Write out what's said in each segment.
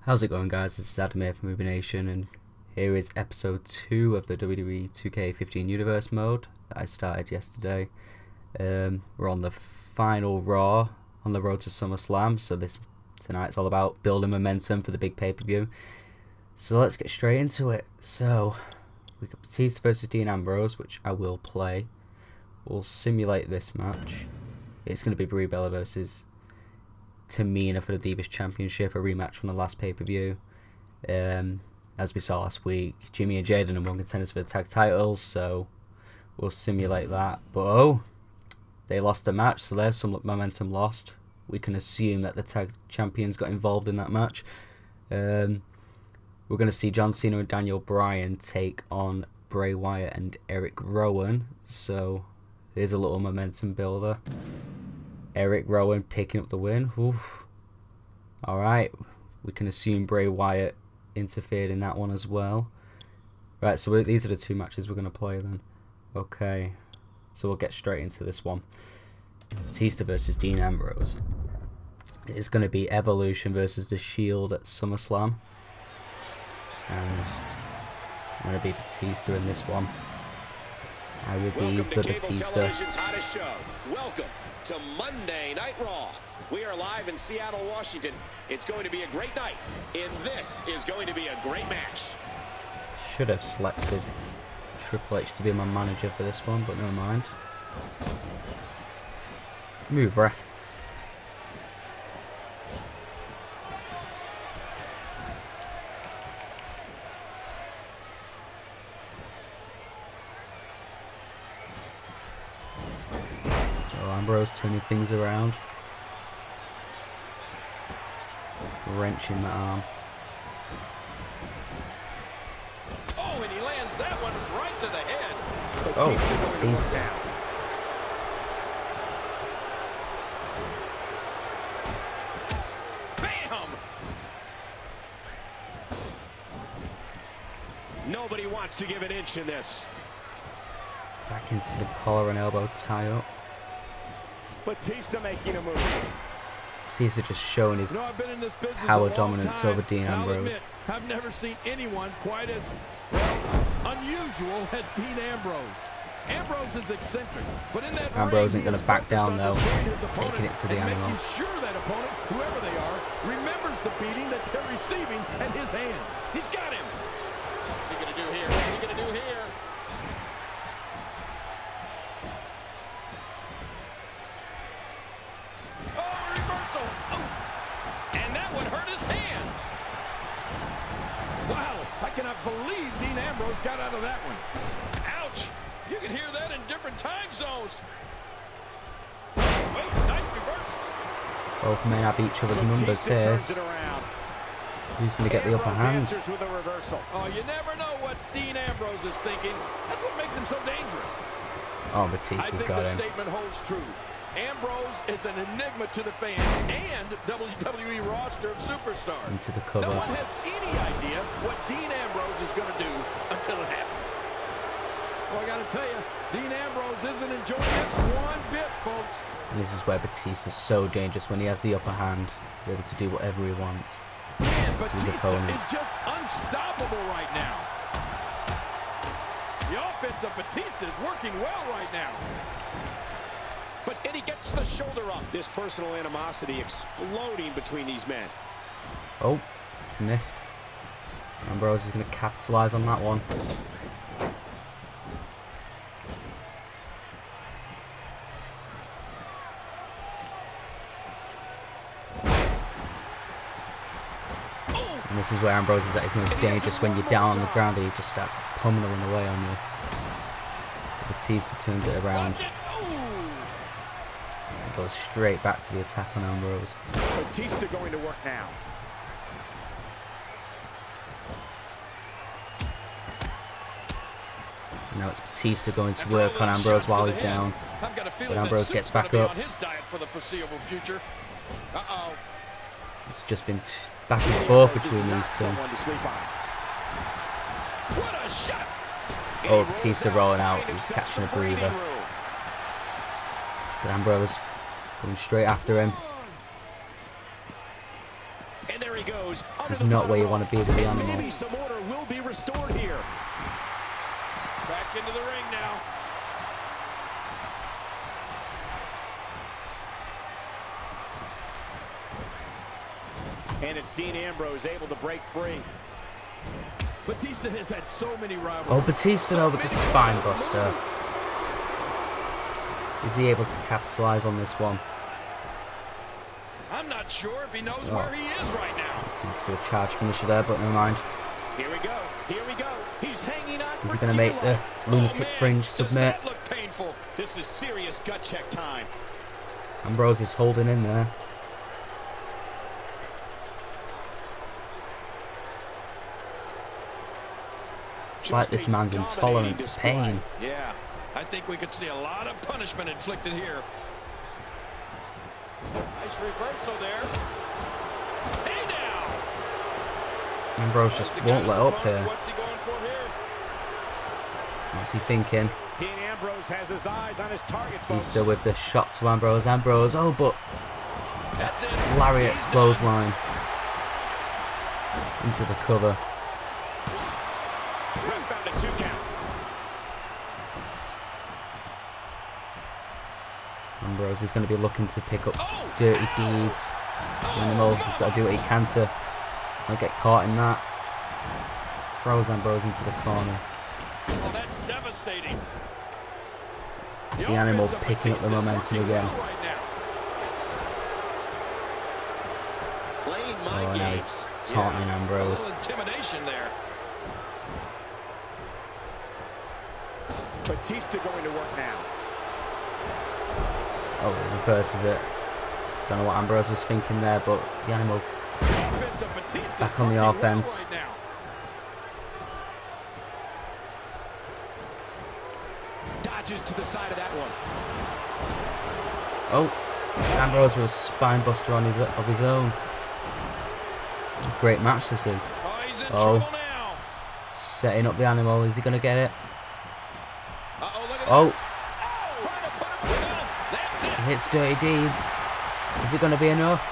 How's it going, guys? This is Adam here from Ruby Nation, and here is episode 2 of the WWE 2K15 Universe mode that I started yesterday. We're on the final Raw on the road to SummerSlam, so tonight's all about building momentum for the big pay-per-view. So let's get straight into it. So we got Batista versus Dean Ambrose, which I will play. We'll simulate this match. It's going to be Bray versus Tamina for the Divas Championship, a rematch from the last pay-per-view. As we saw last week, Jimmy and Jade are number one contenders for the tag titles, so we'll simulate that. But oh, they lost the match, so there's some momentum lost. We can assume that the tag champions got involved in that match. We're going to see John Cena and Daniel Bryan take on Bray Wyatt and Eric Rowan, so here's a little momentum builder. Eric Rowan picking up the win. Alright, we can assume Bray Wyatt interfered in that one as well. Right, so these are the two matches we're going to play then. Okay, so we'll get straight into this one. Batista versus Dean Ambrose. It's going to be Evolution versus The Shield at SummerSlam. And I'm going to be Batista in this one. I will be the Batista. Welcome to Monday Night Raw. We are live in Seattle, Washington. It's going to be a great night, and this is going to be a great match. Should have selected Triple H to be my manager for this one, but never mind. Move, ref. Ambrose turning things around, wrenching that arm. Oh, and he lands that one right to the head. Oh, Batista. Bam! Nobody wants to give an inch in this. Back into the collar and elbow tie up. Batista making a move. Batista just showing his power dominance over Dean Ambrose. I've never seen anyone quite as unusual as Dean Ambrose. Ambrose is eccentric, but in that Ambrose ain't going to back down though, taking it to the animal. Making sure that opponent, whoever they are, remembers the beating that they're receiving at his hands. He's got him. What's he going to do here? What's he going to do here? And that would hurt his hand. Wow, I cannot believe Dean Ambrose got out of that one. Ouch! You can hear that in different time zones. Wait, nice reversal. Both may have each other's numbers here. Who's going to get the upper hand? Oh, you never know what Dean Ambrose is thinking. That's what makes him so dangerous. Oh, Batista's got him. I think the statement holds true. Ambrose is an enigma to the fans and WWE roster of superstars. Into the cover. No one has any idea what Dean Ambrose is going to do until it happens. Well, I got to tell you, Dean Ambrose isn't enjoying this one bit, folks. And this is where Batista's so dangerous. When he has the upper hand, he's able to do whatever he wants. Man, Batista is just unstoppable right now. The offense of Batista is working well right now. And he gets the shoulder up. This personal animosity exploding between these men. Oh, missed. Ambrose is going to capitalize on that one. And this is where Ambrose is at his most dangerous, when you're down on the ground and he just starts pummeling away on you. Batista turns it around. Goes straight back to the attack on Ambrose. Batista going to work now. Now it's Batista going to work on Ambrose while he's down. But Ambrose gets back up. It's just been back and forth between these two. Oh, Batista rolling out. He's catching a breather. But Ambrose going straight after him. And there he goes. This is not where you want to be with the animal. Maybe some order will be restored here. Back into the ring now. And it's Dean Ambrose able to break free. Batista has had so many rivals. Oh, Batista though with the spine buster. Is he able to capitalize on this one? I'm not sure if he knows where he is right now. Needs to do a charge finisher there, but never mind. Here we go. Here we go. He's hanging on. Is he going to make the lunatic fringe submit? Does that look painful? This is serious gut check time. Ambrose is holding in there. It's like this man's intolerant to pain. Yeah, I think we could see a lot of punishment inflicted here. Nice reversal there. Hey now. Ambrose just won't let up here. What's he going for here? What's he thinking? Dean Ambrose has his eyes on his target. He's still with the shot to Ambrose. Ambrose, oh, but That's it. lariat He's clothesline into the cover. Found a 2 count. Ambrose is going to be looking to pick up dirty deeds. Animal, he's got to do what he can to not get caught in that. Throws Ambrose into the corner. Oh, that's devastating. The animal picking up the momentum again. Right now. Playing Oh, mind now games. he's taunting A Ambrose. little intimidation there. Batista going to work now. Oh, he reverses it. Don't know what Ambrose was thinking there, but the animal Offense of Batista's back on the working well offense. right now. Dodges to the side of that one. Oh, Ambrose with a spine buster on of his own. Great match this is. Oh, he's in Oh. trouble now. Setting up the animal. Is he going to get it? Uh-oh, look at Oh. this. Trying to put him down. That's it. He hits dirty deeds. Is it going to be enough?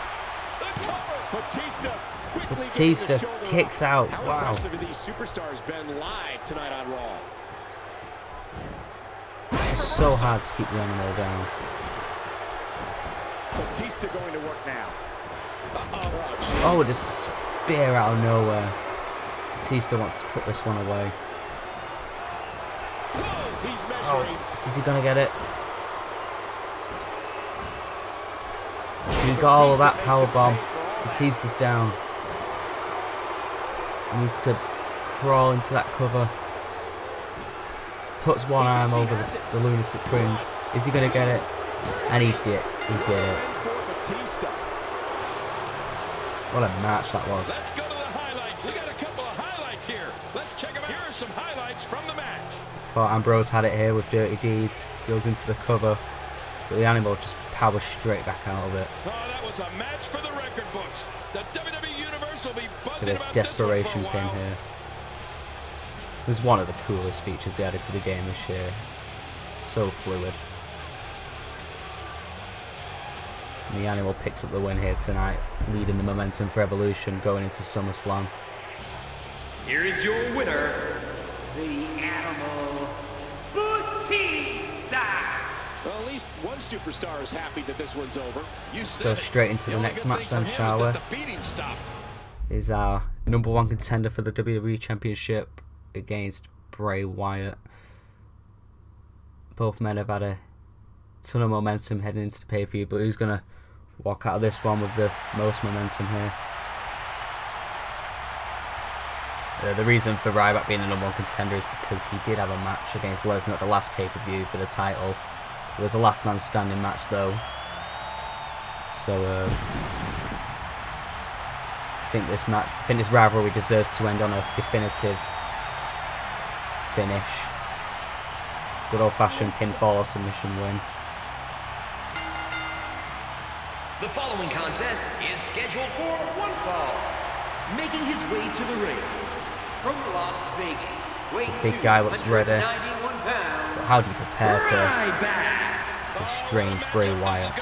The cover. Batista quickly Batista getting the shoulder kicks out. How Wow. impressive have these superstars been live tonight on Raw? It's just so hard to keep the animal down. up. Batista going to work now. Oh, the spear out of nowhere. Batista wants to put this one away. Whoa, he's Oh, measuring. is he going to get it? He got all of that power bomb. Batista's down. He needs to crawl into that cover. Puts one arm over the lunatic fringe. Is he going to get it? And he did. He did it. For Batista. What a match that was. Let's go to the highlights. We got a couple of highlights here. Let's check them out. Here are some highlights from the match. Thought Ambrose had it here with dirty deeds. Goes into the cover. But the animal just powers straight back out of it. Oh, that was a match for the record books. The WWE Universe will be For buzzing this about desperation this one for a pin while. here. It was one of the coolest features they added to the game this year. So fluid. And the animal picks up the win here tonight, leading the momentum for Evolution going into SummerSlam. Here is your winner, the Animal Batista. Well, at least one superstar is happy that this one's over. You said Go it. straight into the only next good match thing then, for him shall is we? that the beating stopped. Is our #1 contender for the WWE Championship against Bray Wyatt. Both men have had a ton of momentum heading into the pay-per-view, but who's going to walk out of this one with the most momentum here? The reason for Ryback being the #1 contender is because he did have a match against Lesnar at the last pay-per-view for the title. It was a last man standing match though. So I think this rivalry deserves to end on a definitive finish. Good old-fashioned pinfall or submission win. The following contest is scheduled for one fall. Making his way to the ring from Las Vegas. Big guy looks ready. 91 pounds. But how do you prepare for Ryback. the strange Bray Wyatt?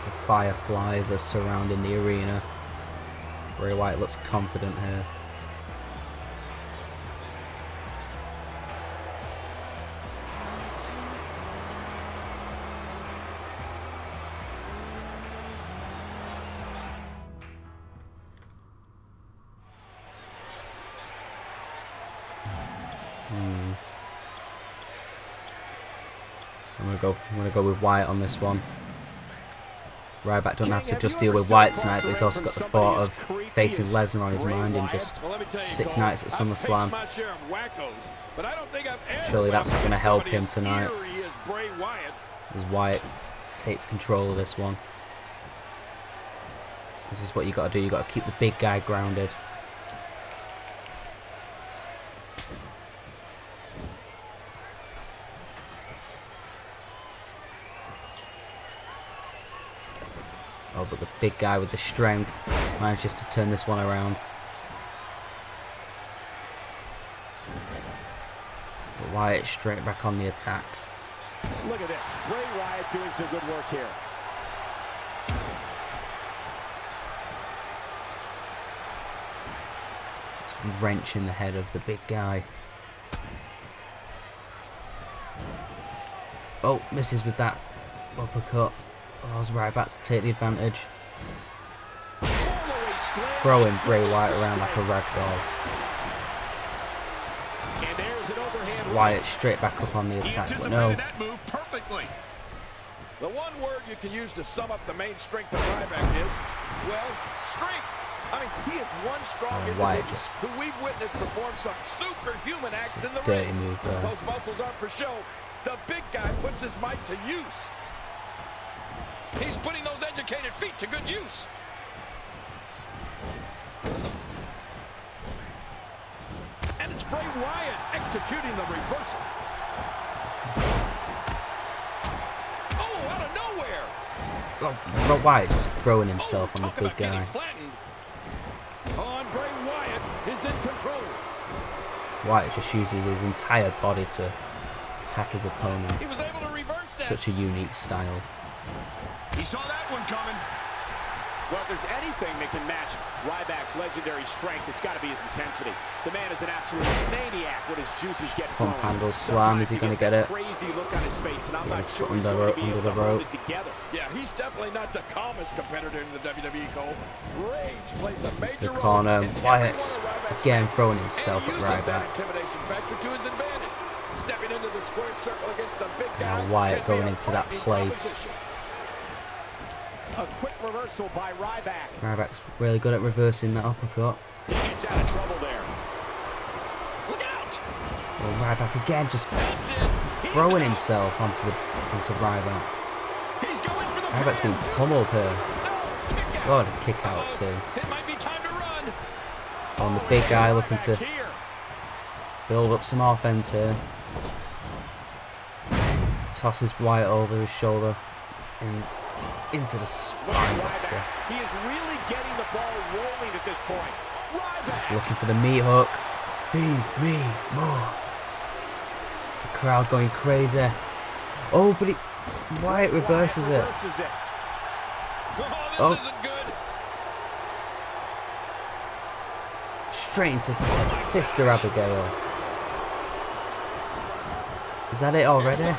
The fireflies are surrounding the arena. Bray Wyatt looks confident here. I'm gonna go with Wyatt on this one. Ryback doesn't have to just deal with Wyatt tonight, but he's also got the thought of facing Lesnar on his mind in just 6 nights at SummerSlam. Surely that's not going to help him tonight, as Wyatt takes control of this one. This is what you got to do. You got to keep the big guy grounded. Oh, but the big guy with the strength manages to turn this one around. But Wyatt straight back on the attack. Look at this. Bray Wyatt doing some good work here. Just wrenching the head of the big guy. Oh, misses with that uppercut. Oh, was Ryback to take the advantage. Throwing Bray Wyatt around like a rag doll. Wyatt straight back up on the attack, but no. The one word you can use to sum up the main strength of Ryback is, well, strength. I mean, he is one strong individual who we've witnessed perform some superhuman acts in the ring. Dirty move there. Those muscles aren't for show. The big guy puts his might to use. He's putting those educated feet to good use. And it's Bray Wyatt executing the reversal. Oh, out of nowhere. Oh, but Wyatt just throwing himself on the big guy. On Bray Wyatt is in control. Wyatt just uses his entire body to attack his opponent. He was able to reverse that. Such a unique style. He saw that one coming. Well, if there's anything that can match Ryback's legendary strength, it's got to be his intensity. The man is an absolute maniac when his juices get flowing. Pump handle slam, is he going to get it? Crazy look on his face, and I'm not sure he's under going to be able to hold it together. Yeah, he's definitely not the calmest competitor in the WWE, Cole. Rage plays a major It's the role corner. in every Wyatt's one of Ryback's again moves, throwing himself and at he uses that Ryback. intimidation factor to his advantage. Stepping into the squared circle against the big guy. Now Wyatt can be going a into that frightening place. proposition. A quick reversal by Ryback. Ryback's really good at reversing that uppercut. He gets out of trouble there. Look out! Well, Ryback again just throwing himself onto Ryback. He's going for the Ryback's been pummeled here. God, a kick out too. It might be time to run. On the big guy looking to build up some offense here. Tosses Wyatt over his shoulder and into the spine buster. He is really getting the ball rolling at this point. He's looking for the meat hook. Feed me more. The crowd going crazy. Oh, but Wyatt reverses it. Oh, this isn't good. Straight into Sister Abigail. Is that it already?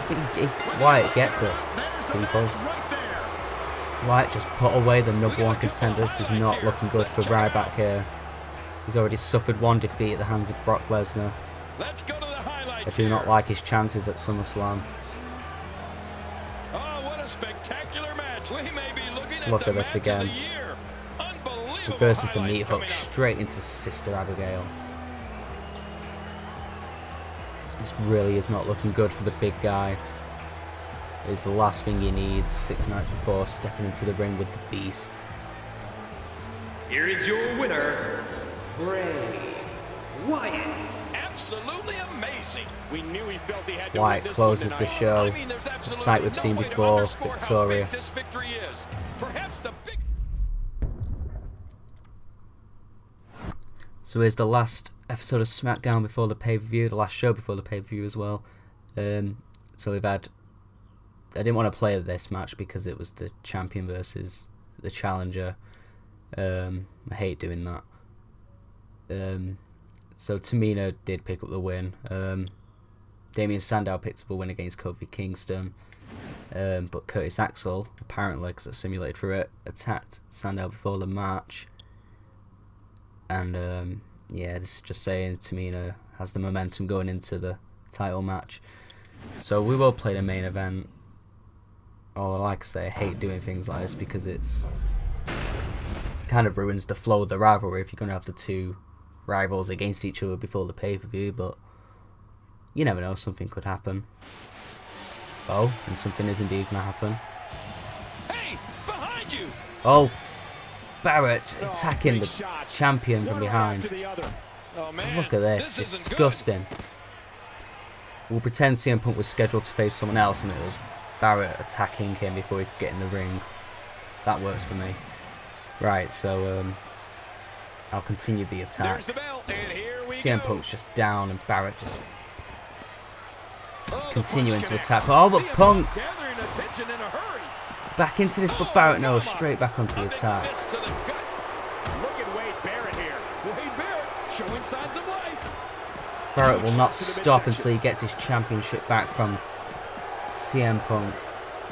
I think Wyatt gets it, people. Wyatt just put away the #1 contender. This is not looking good for Ryback here. He's already suffered one defeat at the hands of Brock Lesnar. I do not like his chances at SummerSlam. Oh, what a spectacular match. We may be looking Just look at this again. Reverses the meat hook straight into Sister Abigail. This really is not looking good for the big guy. It's the last thing he needs 6 nights before stepping into the ring with the Beast. Here is your winner, Bray Wyatt. absolutely amazing. We knew he felt he had to Wyatt win this closes one the tonight. show. I mean, there's The absolutely sight we've seen no way to before, underscore how big victorious. this victory is. Perhaps the big... So here's the last episode of SmackDown before the pay-per-view, the last show before the pay-per-view as well. So we've had... I didn't want to play this match because it was the champion versus the challenger. I hate doing that. So Tamina did pick up the win. Damien Sandow picked up a win against Kofi Kingston. But Curtis Axel, apparently, because it's simulated for it, attacked Sandow before the match. And yeah, this is just saying Tamina has the momentum going into the title match. So we will play the main event. Oh, like I say, I hate doing things like this because it kind of ruins the flow of the rivalry if you're going to have the two rivals against each other before the pay-per-view, but you never know, something could happen. Oh, and something is indeed going to happen. Hey, behind you! Oh, Barrett attacking the champion from behind. Oh, man. Look at this, disgusting. We'll pretend CM Punk was scheduled to face someone else and it was Barrett attacking him before he could get in the ring. That works for me. Right, so I'll continue the attack. CM Punk's just down and Barrett just continuing to attack. Oh, but Punk back into this, but Barrett no, straight back onto the attack. Look at Wade Barrett here. Wade Barrett showing signs of life. Barrett will not stop until he gets his championship back from CM Punk.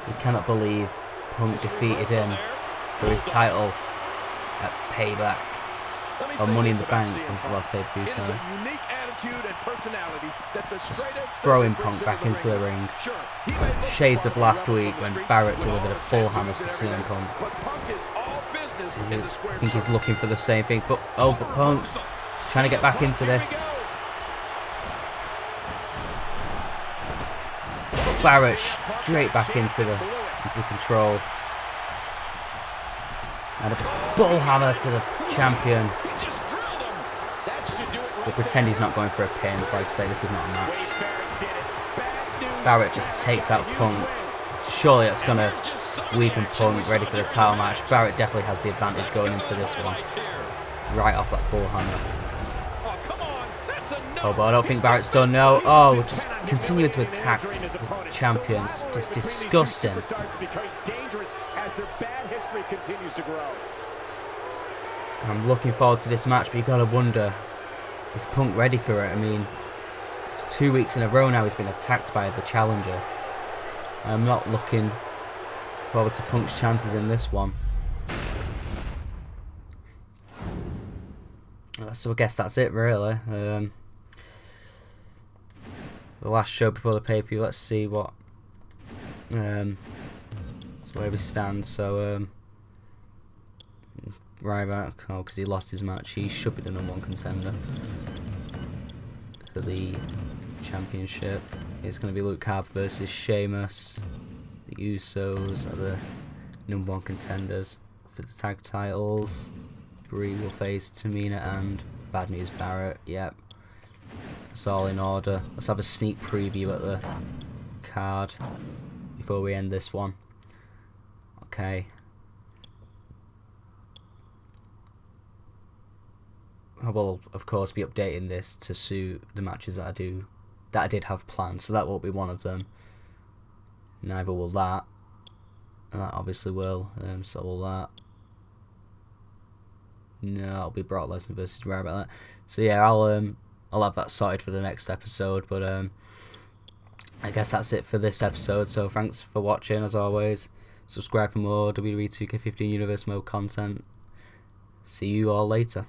He cannot believe Punk defeated him for his title at Payback. Or Money in the Bank was the last pay-per-view, so just throwing Punk back into the ring. Shades of last week when Barrett delivered a bullhammer to CM Punk. I think he's looking for the same thing, but oh, but Punk trying to get back into this. Barrett straight back into control. And a bullhammer to the champion. We'll pretend he's not going for a pin, so like I say, this is not a match. Barrett just takes out Punk. Surely that's going to weaken Punk, ready for the title match. Barrett definitely has the advantage going into this one. Right off that bullhammer. Oh, but I don't think Barrett's done, no. Oh, just continue to attack the champions. Just disgusting. I'm looking forward to this match, but you gotta wonder, is Punk ready for it? I mean, for 2 weeks in a row now he's been attacked by the challenger. I'm not looking forward to Punk's chances in this one. So I guess that's it, really. The last show before the pay-per-view. Let's see what so where we stand. So Ryback, oh, because he lost his match, he should be the #1 contender for the championship. It's going to be Luke Harper versus Sheamus. The Usos are the #1 contenders for the tag titles. Bray will face Tamina and Bad News Barrett. Yep. It's all in order. Let's have a sneak preview at the card before we end this one. Okay. I will, of course, be updating this to suit the matches that I did have planned. So that won't be one of them. Neither will that. And that obviously will. So will that. No, it'll be Brock Lesnar versus Ryback. So yeah, I'll have that sorted for the next episode, but I guess that's it for this episode. So thanks for watching, as always. Subscribe for more WWE 2K15 Universe Mode content. See you all later.